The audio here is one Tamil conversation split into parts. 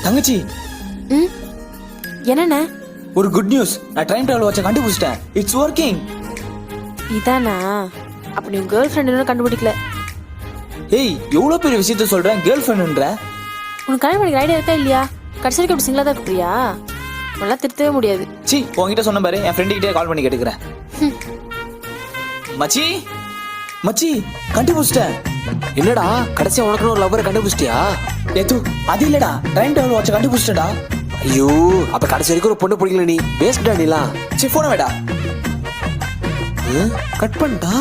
தங்கச்சி ம் என்னண்ணே? ஒரு குட் நியூஸ். நான் டைம் டிராவல் வாட்சை கண்டுபிடிச்சிட்டேன். It's working. இதானா? அப்ப நீ கேர்ள் ஃப்ரெண்ட் இன்னும் கண்டுபிடிக்கல. ஏய், எவ்வளவு பெரிய விஷயத்த சொல்றேன், கேர்ள் ஃப்ரெண்ட்ன்ற. உனக்கு கல்யாணம் பண்ணிக்கிற ஐடியா இருக்கா இல்லையா? கடைசி வரைக்கும் அப்படி சிங்கிளா தான் இருப்பியா? நல்லா திருத்தவே முடியாது. சி, உங்ககிட்ட சொன்ன பாரு, என் ஃப்ரெண்டு கிட்டே கால் பண்ணி கேட்டுக்கிறேன். மச்சி மச்சி கண்டுபிடிச்சிட்டேன். என்னடா கடைசியா உனக்கு ஒரு லவ்வரை கண்டுபிடிச்சிட்டியா? ஏத்து அது இல்லடா, டைம் டிராவல் வாட்சை கண்டுபிடிச்சிட்டடா. ஐயோ, அப்ப கடைசி வரைக்கும் ஒரு பொண்ணு பிடிக்கல நீ. வேஸ்டா நீலாம். சி, போன வேடா. கட் பண்ணிட்டா.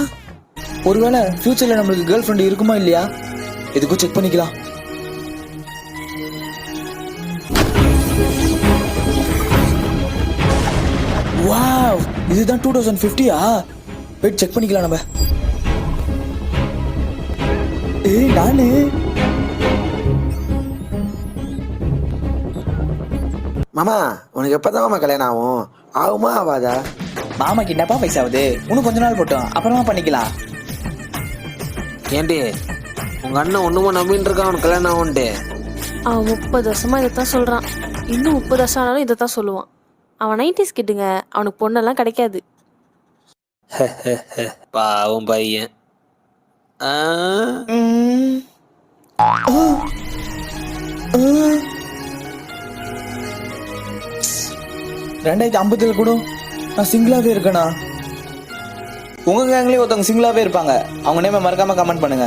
ஒருவேளை ஃபியூச்சர்ல நம்மளுக்கு கேர்ள் ஃப்ரெண்ட் இருக்குமா இல்லையா, எதுக்கும் செக் பண்ணிக்கலாம். வாவ், இதுதான் 2050-ஆ? வெயிட், செக் பண்ணிக்கலாம் நம்ம. ஏய் நானு மாமா, உனக்கு எப்பதான் மாமா கல்யாணம் ஆகும்? ஆகுமா ஆகாதா? மாமாக்கு என்னப்பா வயசாகுது? இன்னும் கொஞ்ச நாள் போட்டோம், அப்புறமா பண்ணிக்கலாம். ஏண்டி உங்க அண்ணன் ஒண்ணுமா நம்பின்னு இருக்கான் அவனுக்கு கல்யாணம் ஆகும்ட்டு? அவன் 30 வருஷமா இதைத்தான் சொல்றான். இன்னும் 30 வருஷம் ஆனாலும் இதைத்தான் சொல்லுவான். அவன் 90s கிட்டுங்க. அவனுக்கு பொண்ணெல்லாம் கிடைக்காது. பாவம் பையன். 2050 கூட நான் சிங்கிளாவே இருக்கேனா? உங்க கேங்லயே ஒருத்தவங்க சிங்கிளாவே இருப்பாங்க. அவங்க நேம மறக்காம கமெண்ட் பண்ணுங்க.